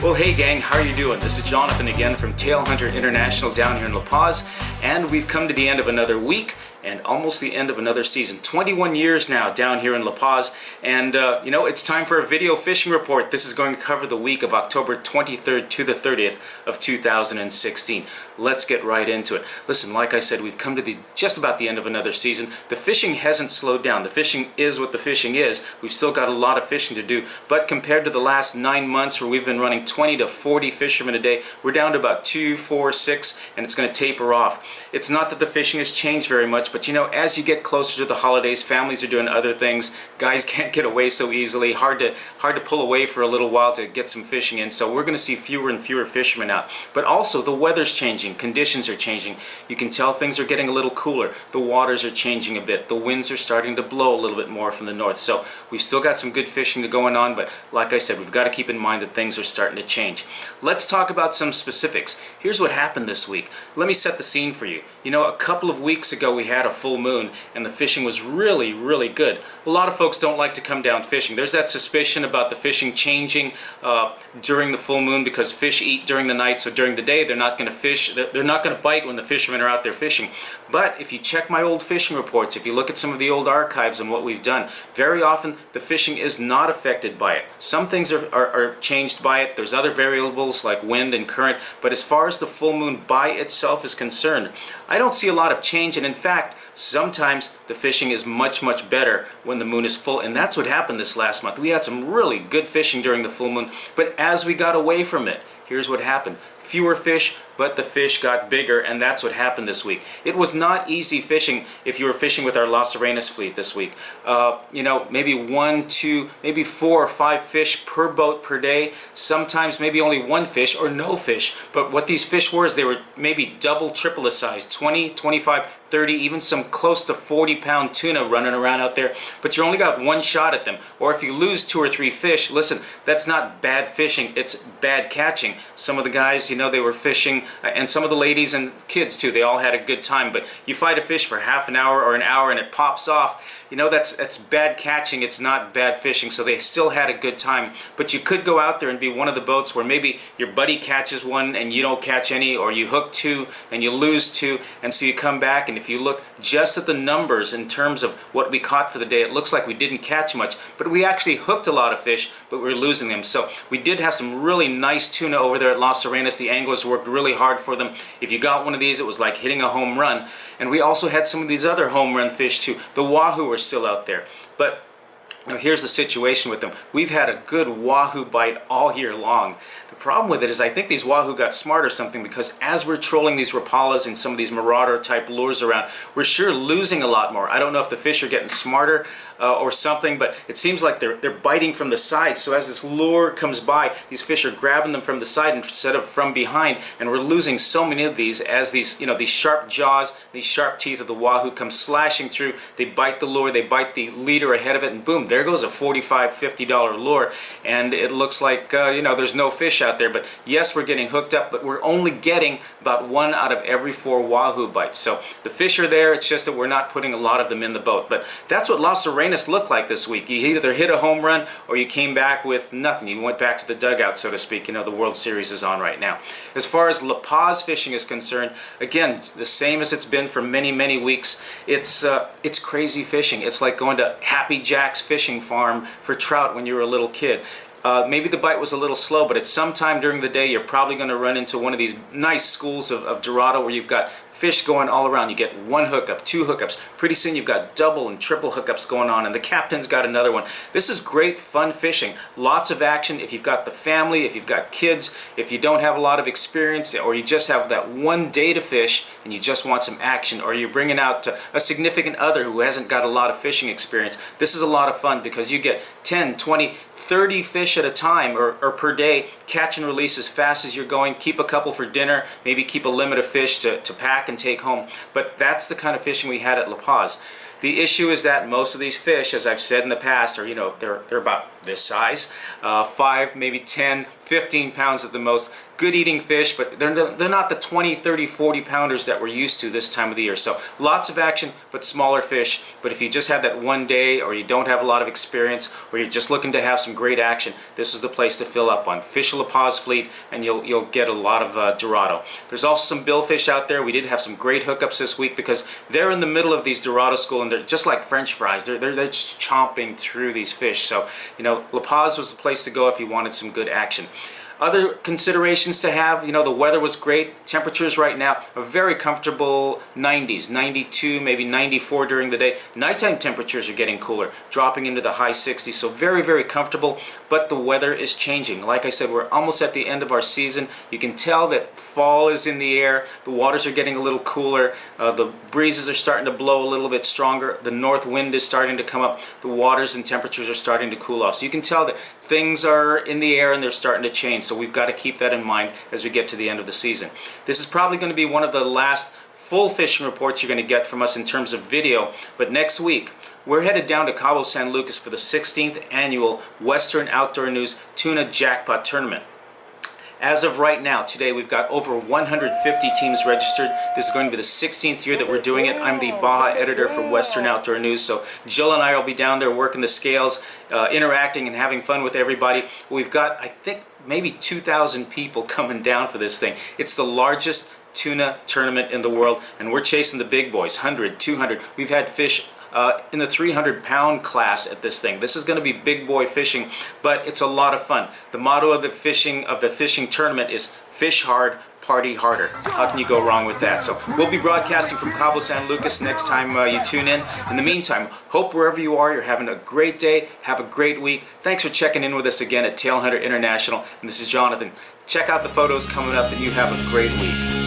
Well, hey gang, how are you doing? This is Jonathan again from Tailhunter International down here in La Paz, and we've come to the end of another week and almost the end of another season. 21 years now down here in La Paz, and you know, it's time for a video fishing report. This is going to cover the week of October 23rd to the 30th of 2016. Let's get right into it. Listen, like I said, we've come to just about the end of another season. The fishing hasn't slowed down. The fishing is what the fishing is. We've still got a lot of fishing to do, but compared to the last 9 months where we've been running 20 to 40 fishermen a day, we're down to about 2, 4, 6, and it's going to taper off. It's not that the fishing has changed very much, but you know, as you get closer to the holidays, families are doing other things. Guys can't get away so easily. Hard to pull away for a little while to get some fishing in. So we're going to see fewer and fewer fishermen out. But also the weather's changing. Conditions are changing. You can tell things are getting a little cooler. The waters are changing a bit. The winds are starting to blow a little bit more from the north. So we've still got some good fishing going on, but like I said, we've got to keep in mind that things are starting to change. Let's talk about some specifics. Here's what happened this week. Let me set the scene for you. You know, a couple of weeks ago we had a full moon and the fishing was really good. A lot of folks don't like to come down fishing. There's that suspicion about the fishing changing during the full moon because fish eat during the night, so during the day they're not going to fish, they're not going to bite when the fishermen are out there fishing. But if you check my old fishing reports, if you look at some of the old archives and what we've done, very often the fishing is not affected by it. Some things are changed by it. There's other variables like wind and current, but as far as the full moon by itself is concerned, I don't see a lot of change, and in fact, sometimes the fishing is much better when the moon is full, and that's what happened this last month. We had some really good fishing during the full moon, but as we got away from it, here's what happened. Fewer fish, but the fish got bigger, and that's what happened this week. It was not easy fishing if you were fishing with our Las Arenas fleet this week. You know, maybe 1, 2, maybe 4 or 5 fish per boat per day. Sometimes maybe only 1 fish or no fish. But what these fish were is they were maybe double, triple the size, 20, 25, 30, even some close to 40-pound tuna running around out there, but you only got 1 shot at them. Or if you lose 2 or 3 fish, listen, that's not bad fishing, it's bad catching. Some of the guys, you know, they were fishing, and some of the ladies and kids too, they all had a good time, but you fight a fish for half an hour or an hour and it pops off, you know, that's bad catching, it's not bad fishing. So they still had a good time, but you could go out there and be one of the boats where maybe your buddy catches 1 and you don't catch any, or you hook 2 and you lose 2, and so you come back, and if you look just at the numbers in terms of what we caught for the day, it looks like we didn't catch much, but we actually hooked a lot of fish, but we were losing them. So we did have some really nice tuna over there at Las Arenas. The anglers worked really hard for them. If you got one of these, it was like hitting a home run. And we also had some of these other home run fish too. The wahoo are still out there. But now here's the situation with them. We've had a good wahoo bite all year long. The problem with it is I think these wahoo got smart or something, because as we're trolling these rapalas and some of these marauder type lures around, we're sure losing a lot more. I don't know if the fish are getting smarter or something, but it seems like they're biting from the side. So as this lure comes by, these fish are grabbing them from the side instead of from behind, and we're losing so many of these as these, you know, these sharp jaws, these sharp teeth of the wahoo come slashing through. They bite the lure, they bite the leader ahead of it, and boom, there goes a $45, $50 lure, and it looks like you know, there's no fish out there. But yes, we're getting hooked up, but we're only getting about 1 out of every 4 wahoo bites. So the fish are there, it's just that we're not putting a lot of them in the boat. But that's what Las Arenas looked like this week. You either hit a home run or you came back with nothing. You went back to the dugout, so to speak. You know, the World Series is on right now. As far as La Paz fishing is concerned, again, the same as it's been for many weeks. It's crazy fishing. It's like going to Happy Jack's fishing farm for trout when you were a little kid. Maybe the bite was a little slow, but at some time during the day, you're probably going to run into one of these nice schools of Dorado where you've got fish going all around. You get 1 hookup, 2 hookups. Pretty soon you've got double and triple hookups going on, and the captain's got another one. This is great fun fishing. Lots of action if you've got the family, if you've got kids, if you don't have a lot of experience, or you just have that 1 day to fish and you just want some action, or you're bringing out a significant other who hasn't got a lot of fishing experience. This is a lot of fun because you get 10, 20, 30 fish at a time or per day. Catch and release as fast as you're going. Keep a couple for dinner, maybe keep a limit of fish to pack and take home. But that's the kind of fishing we had at La Paz. The issue is that most of these fish, as I've said in the past, are, you know, they're about this size, 5, maybe 10, 15 pounds at the most. good eating fish, but they're not the 20, 30, 40 pounders that we're used to this time of the year. So lots of action, but smaller fish. But if you just have that one day, or you don't have a lot of experience, or you're just looking to have some great action, this is the place to fill up on. Fish La Paz fleet, and you'll get a lot of Dorado. There's also some billfish out there. We did have some great hookups this week because they're in the middle of these Dorado school, and they're just like French fries. They're just chomping through these fish. So, you know, La Paz was the place to go if you wanted some good action. Other considerations to have, you know, the weather was great. Temperatures right now are very comfortable 90s, 92, maybe 94 during the day. Nighttime temperatures are getting cooler, dropping into the high 60s, so very, very comfortable, but the weather is changing. Like I said, we're almost at the end of our season. You can tell that fall is in the air. The waters are getting a little cooler. The breezes are starting to blow a little bit stronger. The north wind is starting to come up. The waters and temperatures are starting to cool off. So you can tell that things are in the air and they're starting to change. So we've got to keep that in mind as we get to the end of the season. This is probably going to be one of the last full fishing reports you're going to get from us in terms of video. But next week, we're headed down to Cabo San Lucas for the 16th annual Western Outdoor News Tuna Jackpot Tournament. As of right now, today, we've got over 150 teams registered. This is going to be the 16th year that we're doing it. I'm the Baja editor for Western Outdoor News, so Jill and I will be down there working the scales, interacting and having fun with everybody. We've got, I think, maybe 2,000 people coming down for this thing. It's the largest tuna tournament in the world, and we're chasing the big boys, 100, 200. We've had fish in the 300-pound class at this thing. This is going to be big boy fishing, but it's a lot of fun. The motto of the fishing tournament is "Fish hard, party harder." How can you go wrong with that? So we'll be broadcasting from Cabo San Lucas next time you tune in. In the meantime, hope wherever you are, you're having a great day. Have a great week. Thanks for checking in with us again at Tailhunter International. And this is Jonathan. Check out the photos coming up, and you have a great week.